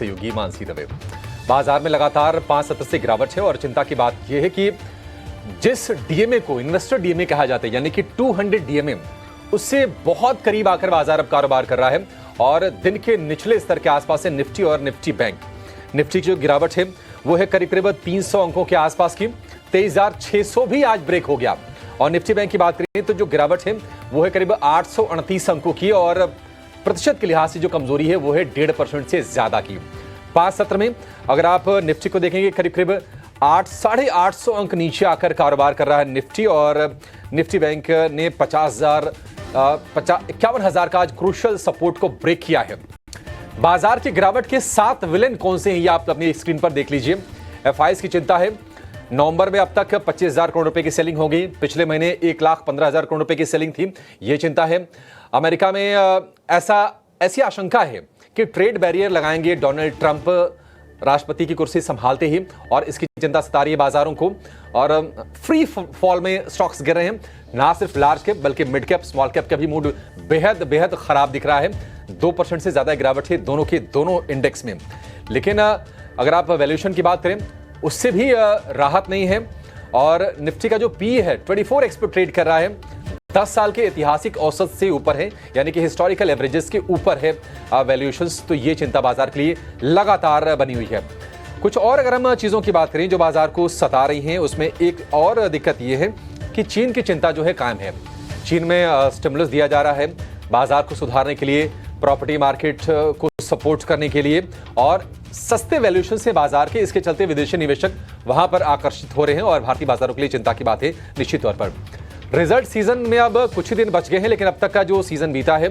सहयोगी मानसी दवे। बाजार में लगातार 5 सत्र से गिरावट है और चिंता की बात यह है कि जिस डीएमए को इन्वेस्टर डीएमए कहा जाता है, यानी कि 200 डीएमए, उससे बहुत करीब आकर बाजार अब कारोबार कर रहा है और दिन के निचले स्तर के आसपास है निफ्टी और निफ्टी बैंक। निफ्टी की जो गिरावट है वो है करीब 300 अंकों के आसपास की। 23,600 भी आज ब्रेक हो गया। और निफ्टी बैंक की बात करें तो जो गिरावट है वो है करीब 838 अंकों की और प्रतिशत के लिहाज से जो कमजोरी है वो है 1.5% से ज्यादा की। 5 सत्र में अगर आप निफ्टी को देखेंगे करीब 800-850 अंक नीचे आकर कारोबार कर रहा है निफ्टी और निफ्टी बैंक ने 51,000 का आज क्रूशियल सपोर्ट को ब्रेक किया है। बाजार की गिरावट के 7 विलेन कौन से हैं ये आप अपनी स्क्रीन पर देख लीजिए। एफआईएस की चिंता है। नवंबर में अब तक 25,000 करोड़ रुपए की सेलिंग हो गई। पिछले महीने 1,15,000 करोड़ रुपए की सेलिंग थी। यह चिंता है। अमेरिका में ऐसी आशंका है कि ट्रेड बैरियर लगाएंगे डोनाल्ड ट्रंप राष्ट्रपति की कुर्सी संभालते ही, और इसकी चिंता सता रही है बाजारों को। और फ्री फॉल में स्टॉक्स गिर रहे हैं। ना सिर्फ लार्ज कैप बल्कि मिड कैप, स्मॉल कैप का भी मूड बेहद खराब दिख रहा है। 2% से ज्यादा गिरावट है दोनों के दोनों इंडेक्स में। लेकिन अगर आप वैल्यूएशन की बात करें उससे भी राहत नहीं है। और निफ्टी का जो पी है 24x पर ट्रेड कर रहा है, 10 साल के ऐतिहासिक औसत से ऊपर है, यानी कि हिस्टोरिकल एवरेजेस के ऊपर है वैल्यूएशंस। तो ये चिंता बाजार के लिए लगातार बनी हुई है। कुछ और अगर हम चीजों की बात करें जो बाजार को सता रही हैं, उसमें एक और दिक्कत ये है कि चीन की चिंता जो है कायम है। चीन में स्टिमुलस दिया जा रहा है बाजार को सुधारने के लिए, प्रॉपर्टी मार्केट को सपोर्ट करने के लिए, और सस्ते वैल्यूएशन से बाजार के, इसके चलते विदेशी निवेशक वहां पर आकर्षित हो रहे हैं और भारतीय बाजारों के लिए चिंता की बात है निश्चित तौर पर। रिजल्ट सीजन में अब कुछ ही दिन बच गए हैं, लेकिन अब तक का जो सीजन बीता है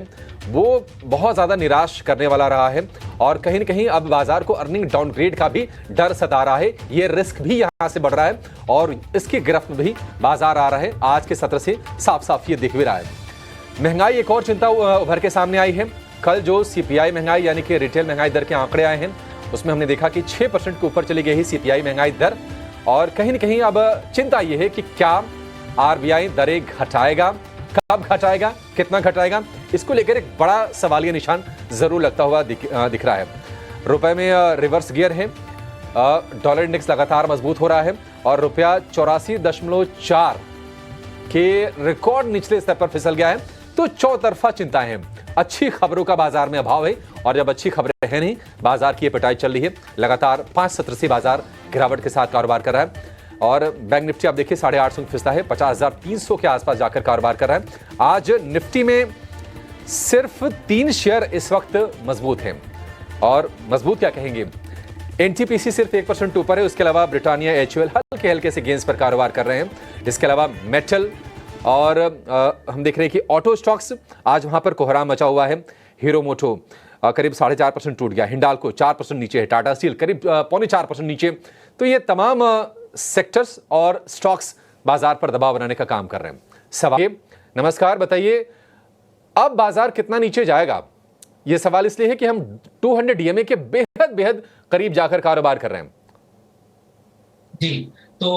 वो बहुत ज्यादा निराश करने वाला रहा है और कहीं न कहीं अब बाजार को अर्निंग डाउनग्रेड का भी डर सता रहा है। ये रिस्क भी यहां से बढ़ रहा है और इसकी गिरफ्त में भी बाजार आ रहा है। आज के सत्र से साफ साफ ये दिख भी रहा है। महंगाई एक और चिंता उभर के सामने आई है। कल जो सीपीआई महंगाई यानी कि रिटेल महंगाई दर के आंकड़े आए हैं उसमें हमने देखा कि 6% के ऊपर चली गई है सीपीआई महंगाई दर। और कहीं न कहीं अब चिंता यह है कि क्या आरबीआई दरें घटाएगा, कब घटाएगा, कितना घटाएगा, इसको लेकर एक बड़ा सवालिया निशान जरूर लगता हुआ दिख रहा है। रुपए में रिवर्स गियर है। डॉलर इंडेक्स लगातार मजबूत हो रहा है और रुपया 84.4 के रिकॉर्ड निचले स्तर पर फिसल गया है। तो चौतरफा चिंता है। अच्छी खबरों का बाजार में अभाव है और जब अच्छी खबरें है नहीं, बाजार की पिटाई चल रही है। लगातार 5 सत्र से बाजार गिरावट के साथ कारोबार कर रहा है और बैंक निफ्टी आप देखिए 8.5 फिसला है, 50,300 के आसपास जाकर कारोबार कर रहा है। आज निफ्टी में सिर्फ 3 शेयर इस वक्त मजबूत हैं। और मजबूत क्या कहेंगे, एनटीपीसी सिर्फ 1% ऊपर है। उसके अलावा ब्रिटानिया, एचयूएल हल्के से गेंस पर कारोबार कर रहे हैं। इसके अलावा मेटल और हम देख रहे हैं कि ऑटो स्टॉक्स आज वहां पर कोहराम मचा हुआ है। हीरो मोटो करीब 4.5% टूट गया। हिंडाल्को 4% नीचे है। टाटा स्टील करीब 3.25% नीचे। तो ये तमाम सेक्टर्स और स्टॉक्स बाजार पर दबाव बनाने का काम कर रहे हैं। सवाल, नमस्कार, बताइए अब बाजार कितना नीचे जाएगा? यह सवाल इसलिए है कि हम 200 डीएमए के बेहद करीब जाकर कारोबार कर रहे हैं। जी, तो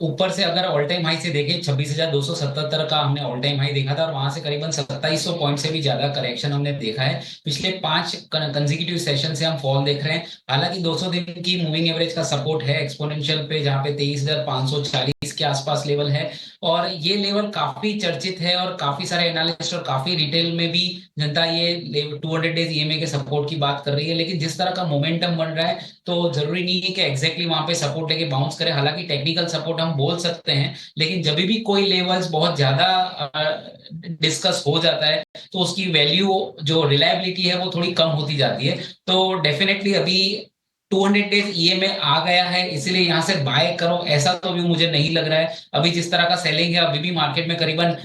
ऊपर से अगर ऑल टाइम हाई से देखें 26,277 का हमने ऑल टाइम हाई देखा था और वहां से करीबन 2700 पॉइंट से भी ज्यादा करेक्शन हमने देखा है। पिछले 5 कंसेक्यूटिव सेशन से हम फॉल देख रहे हैं। हालांकि 200 दिन की मूविंग एवरेज का सपोर्ट है एक्सपोनेंशियल पे, जहां पे 23,540 के आसपास लेवल है और ये लेवल काफी चर्चित है और काफी सारे एनालिस्ट और काफी रिटेल में भी जनता ये 200 डेज ईएमए के सपोर्ट की बात कर रही है। लेकिन जिस तरह का मोमेंटम बन रहा है तो जरूरी नहीं है कि एग्जैक्टली वहां पे सपोर्ट लेके बाउंस करे। हालांकि टेक्निकल सपोर्ट हम बोल सकते हैं, लेकिन जब भी कोई लेवल्स बहुत ज्यादा डिस्कस हो जाता है तो उसकी वैल्यू, जो रिलायबिलिटी है, वो थोड़ी कम होती जाती है। तो डेफिनेटली अभी 200 डेज ईएमए आ गया है, इसीलिए यहां से बाय करो ऐसा तो भी मुझे नहीं लग रहा है। अभी जिस तरह का सेलिंग है, अभी भी मार्केट में करीबन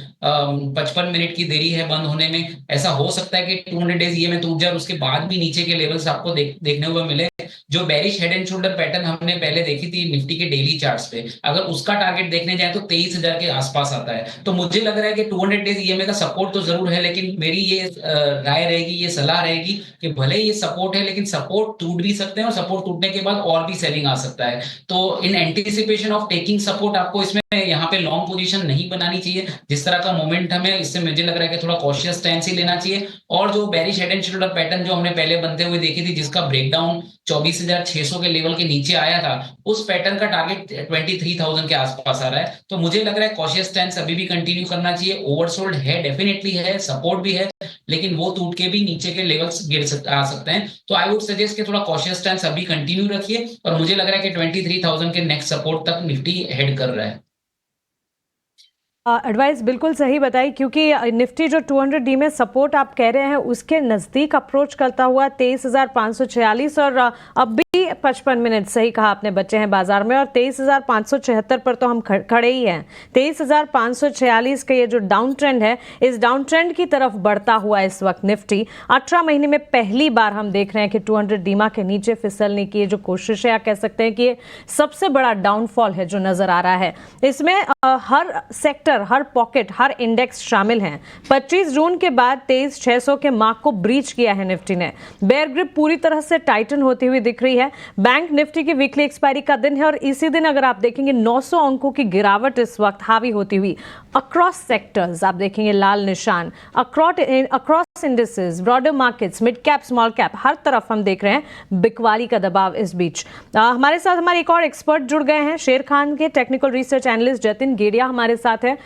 55 मिनट की देरी है बंद होने में। ऐसा हो सकता है कि 200 डेज ईएमए टूट जाए और उसके बाद भी नीचे के लेवल्स आपको देखने हुए मिले। जो bearish head and shoulder pattern हमने पहले देखी थी निफ्टी के डेली चार्ट्स पे, अगर उसका टारगेट देखने जाए तो 23,000 के आसपास आता है। तो मुझे लग रहा है कि 200 डेज ईएमए का सपोर्ट तो जरूर है, लेकिन मेरी ये राय रहेगी, ये सलाह रहेगी कि भले ये सपोर्ट है लेकिन सपोर्ट टूट भी सकते हैं और सपोर्ट सपोर्ट टूटने के बाद और भी सेलिंग आ सकता है। तो in anticipation of taking support आपको इसमें यहाँ पे लॉन्ग पोजीशन नहीं बनानी चाहिए। जिस तरह का मोमेंटम है इससे मुझे लग रहा है कि थोड़ा कॉशियस स्टैंस ही लेना चाहिए। और जो bearish head and shoulder pattern जो हमने पहले बनते हुए देखी थी, जिसका ब्रेकडाउन 24,600 के लेवल के नीचे आया था, उस पैटर्न का टारगेट 23,000 के आसपास आ रहा है। तो मुझे लग रहा है कॉशियस स्टैंस अभी भी कंटिन्यू करना चाहिए। ओवरसोल्ड है, डेफिनेटली है, सपोर्ट भी है, लेकिन वो टूट के भी नीचे के लेवल्स आ सकते हैं। तो आई वुड सजेस्ट कि थोड़ा कॉशियस स्टैंस अभी कंटिन्यू रखिए। और मुझे लग रहा है कि 23,000 के नेक्स्ट सपोर्ट तक निफ्टी हेड कर रहा है। एडवाइस बिल्कुल सही बताई, क्योंकि निफ्टी जो 200 डी में सपोर्ट आप कह रहे हैं उसके नज़दीक अप्रोच करता हुआ 23,546 और अब भी 55 मिनट सही कहा आपने बचे हैं बाजार में, और 23,576 पर तो हम खड़े ही हैं। 23,546 का ये जो डाउन ट्रेंड है, इस डाउन ट्रेंड की तरफ बढ़ता हुआ इस वक्त निफ्टी 18 महीने में पहली बार हम देख रहे हैं कि 200 डीमा के नीचे फिसलने की ये जो कोशिश है, या कह सकते हैं कि ये सबसे बड़ा डाउनफॉल है जो नजर आ रहा है। इसमें हर सेक्टर, हर पॉकेट, हर इंडेक्स शामिल हैं। 25 जून के बाद 23,600 के मार्क को ब्रीच किया है निफ्टी ने। बेयर ग्रिप पूरी तरह से टाइटन होती हुई दिख रही है। बैंक निफ्टी की वीकली एक्सपायरी का दिन है और इसी दिन अगर आप देखेंगे 900 अंकों की गिरावट इस वक्त हावी होती हुई अक्रॉस सेक्टर्स, आप देखेंगे लाल निशान across indices, broader markets, mid cap, small cap, हर तरफ हम देख रहे हैं बिकवाली का दबाव। इस बीच हमारे साथ हमारे एक और एक्सपर्ट जुड़ गए हैं, शेर खान के technical research analyst Jatin Gadia हमारे साथ है।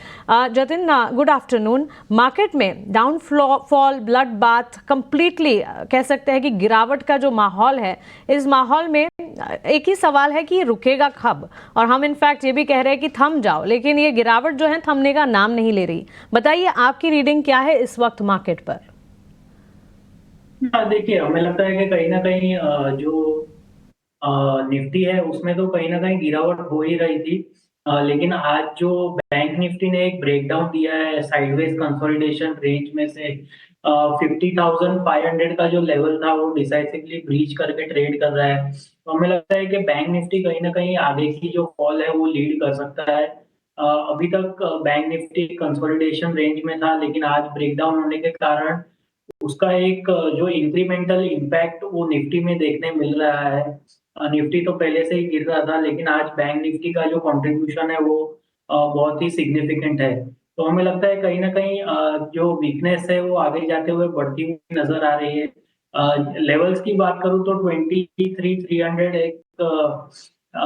Jatin, good afternoon. मार्केट में down fall, blood bath, completely कह सकते हैं कि गिरावट का जो माहौल है, इस माहौल में एक ही सवाल है कि ये रुकेगा कब, और हम इनफैक्ट ये भी कह रहे हैं कि थम जाओ, लेकिन ये गिरावट जो है थमने का नाम नहीं ले रही। बताइए आपकी रीडिंग क्या है इस वक्त मार्केट पर? देखिए, हमें लगता है कि कहीं ना कहीं जो निफ्टी है उसमें तो कहीं ना कहीं गिरावट हो ही रही थी, लेकिन आज जो बैंक निफ्टी ने एक ब्रेकडाउन दिया है साइडवेज कंसोलिडेशन रेंज में से 50,500 का जो लेवल था वो डिसाइसिवली ब्रीच करके ट्रेड कर रहा है। तो हमें लगता है कि बैंक निफ्टी कहीं ना कहीं आगे की जो फॉल है वो लीड कर सकता है। अभी तक बैंक निफ्टी कंसोलिडेशन रेंज में था, लेकिन आज ब्रेकडाउन होने के कारण उसका एक जो इंक्रीमेंटल इम्पैक्ट वो निफ्टी में देखने मिल रहा है। निफ्टी तो पहले से ही गिर रहा था, लेकिन आज बैंक निफ्टी का जो कंट्रीब्यूशन है वो बहुत ही सिग्निफिकेंट है। तो हमें लगता है कहीं ना कहीं जो वीकनेस है वो आगे जाते हुए बढ़ती हुई नजर आ रही है। लेवल्स की बात करूं तो 23,300 एक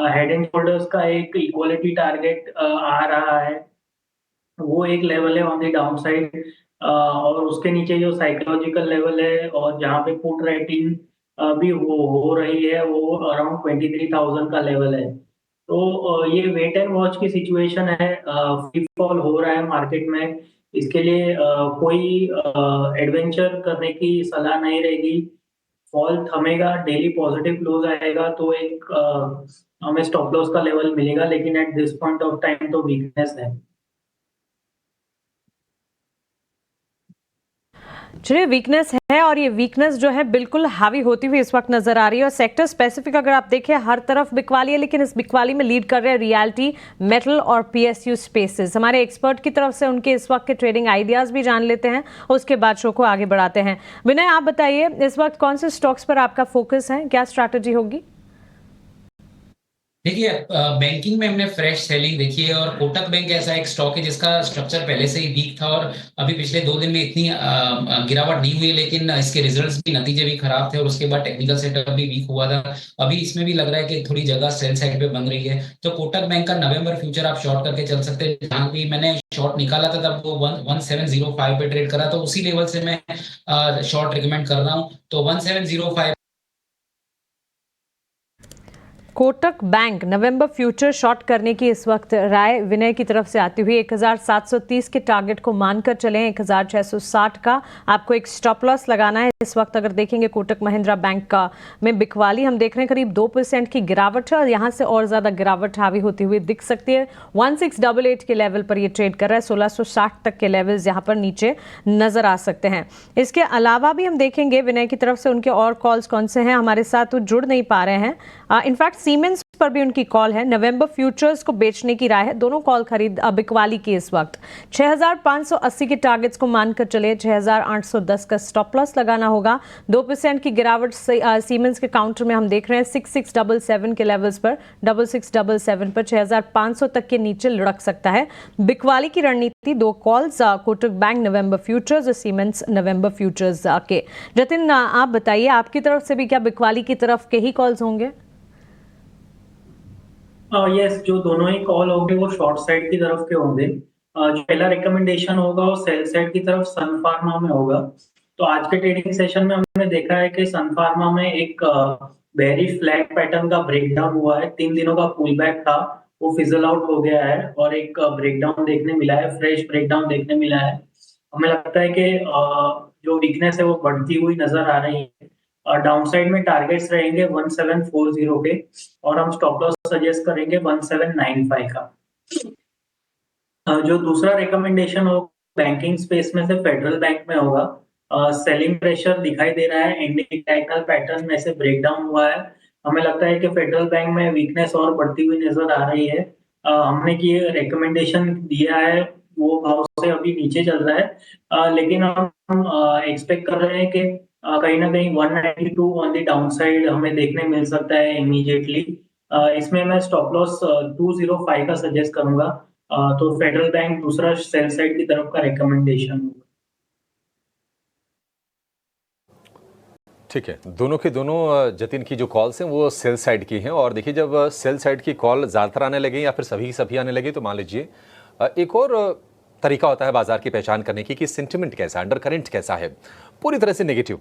हेड एंड शोल्डर्स का एक इक्वलिटी टारगेट आ रहा है, वो एक लेवल है ऑन द डाउन साइड। और उसके नीचे जो साइकोलॉजिकल लेवल है और जहाँ पे पुट राइटिंग भी हो रही है वो अराउंड 23,000 का लेवल है। तो ये वेट एंड वॉच की सिचुएशन है। फ्री फॉल हो रहा है मार्केट में, इसके लिए कोई एडवेंचर करने की सलाह नहीं रहेगी। फॉल थमेगा, डेली पॉजिटिव क्लोज आएगा तो एक हमें स्टॉप लॉस का लेवल मिलेगा, लेकिन at this point of time तो वीकनेस है। चलिए, वीकनेस है और ये वीकनेस जो है बिल्कुल हावी होती हुई इस वक्त नजर आ रही है। और सेक्टर स्पेसिफिक अगर आप देखें हर तरफ बिकवाली है, लेकिन इस बिकवाली में लीड कर रहे हैं रियल्टी, मेटल और पीएसयू स्पेसेस। हमारे एक्सपर्ट की तरफ से उनके इस वक्त के ट्रेडिंग आइडियाज भी जान लेते हैं, उसके बाद शो को आगे बढ़ाते हैं। विनय, आप बताइए इस वक्त कौन से स्टॉक्स पर आपका फोकस है, क्या स्ट्रैटेजी होगी? देखिए, बैंकिंग में हमने फ्रेश सेलिंग देखी है, और कोटक बैंक ऐसा एक स्टॉक है जिसका स्ट्रक्चर पहले से ही वीक था और अभी पिछले 2 दिन में इतनी गिरावट नहीं हुई, लेकिन इसके रिजल्ट्स भी, नतीजे भी खराब थे और उसके बाद टेक्निकल सेटअप भी वीक हुआ था। अभी इसमें भी लग रहा है कि थोड़ी जगह सेल साइड पे बन रही है। तो कोटक बैंक का नवंबर फ्यूचर आप शॉर्ट करके चल सकते हैं। जहां भी मैंने शॉर्ट निकाला था तब वो 1705 पे ट्रेड करा, तो उसी लेवल से मैं शॉर्ट रिकमेंड कर रहा हूँ। तो 1705 कोटक बैंक नवंबर फ्यूचर शॉर्ट करने की इस वक्त राय विनय की तरफ से आती हुई 1730 के टारगेट को मानकर चलें। 1660 का आपको एक स्टॉप लॉस लगाना है। इस वक्त अगर देखेंगे कोटक महिंद्रा बैंक का में बिकवाली हम देख रहे हैं करीब 2% की गिरावट है और यहां से और ज्यादा गिरावट हावी होती हुई दिख सकती है। 1688 के लेवल पर ये ट्रेड कर रहा है। 1660 तक के लेवल्स यहां पर नीचे नजर आ सकते हैं। इसके अलावा भी हम देखेंगे विनय की तरफ से उनके और कॉल्स कौन से हैं, हमारे साथ वो जुड़ नहीं पा रहे हैं। इनफैक्ट सीमेंस पर भी उनकी कॉल है। नवंबर फ्यूचर्स को बेचने की राय है। दोनों कॉल खरीद बिकवाली की इस वक्त 6580 के टारगेट्स को मानकर चले। 6810 का स्टॉप लॉस लगाना होगा। 2% की गिरावट सीमेंस के काउंटर में हम देख रहे हैं 6677 के लेवल्स पर, 6677 पर 6500 तक के नीचे लुढ़क सकता है। बिकवाली की रणनीति 2 कॉल्स, कोटक बैंक नवंबर फ्यूचर्स और सीमेंस नवंबर फ्यूचर्स के। जतिन, आप बताइए, आपकी तरफ से भी क्या बिकवाली की तरफ के ही कॉल्स होंगे? यस, जो दोनों ही कॉल होंगे वो शॉर्ट साइड की तरफ के होंगे। जो पहला रिकमेंडेशन होगा वो सेल साइड की तरफ सन फार्मा में होगा। तो आज के ट्रेडिंग सेशन में हमने देखा है कि सन फार्मा में एक वेरी फ्लैट पैटर्न का ब्रेकडाउन हुआ है। 3 दिनों का पुल बैक था, वो फिजल आउट हो गया है और एक ब्रेकडाउन देखने मिला है, फ्रेश ब्रेकडाउन देखने मिला है। हमें लगता है कि जो वीकनेस है वो बढ़ती हुई नजर आ रही है। डाउनसाइड में टारगेट्स रहेंगे 1740 के और हम स्टॉप लॉस सजेस्ट करेंगे 1795 का। जो दूसरा रिकमेंडेशन हो बैंकिंग स्पेस में से फेडरल बैंक में होगा। सेलिंग प्रेशर दिखाई दे रहा है, इंडियन डायगोनल पैटर्न में से ब्रेकडाउन हुआ है। हमें लगता है कि फेडरल बैंक में वीकनेस और बढ़ती हुई नजर आ रही है। हमने ये रिकमेंडेशन दिया है, वो भाव से अभी नीचे चल रहा है, लेकिन हम एक्सपेक्ट कर रहे हैं कि कहीं ना कहीं 192 ऑन द डाउनसाइड हमें देखने मिल सकता है इमीडिएटली। इसमें मैं स्टॉप लॉस 205 का सजेस्ट करूंगा। तो फेडरल बैंक दूसरा सेल साइड की तरफ का रिकमेंडेशन होगा। ठीक है, दोनों के दोनों जतिन की जो कॉल्स हैं वो सेल साइड की हैं। और देखिए, जब सेल साइड की कॉल ज़्यादातर आने लगे या फिर सभी आने लगे, तो मान लीजिए एक और तरीका होता है बाजार की पहचान करने की कि सेंटिमेंट कैसा है, अंडर करंट कैसा है। पूरी तरह से नेगेटिव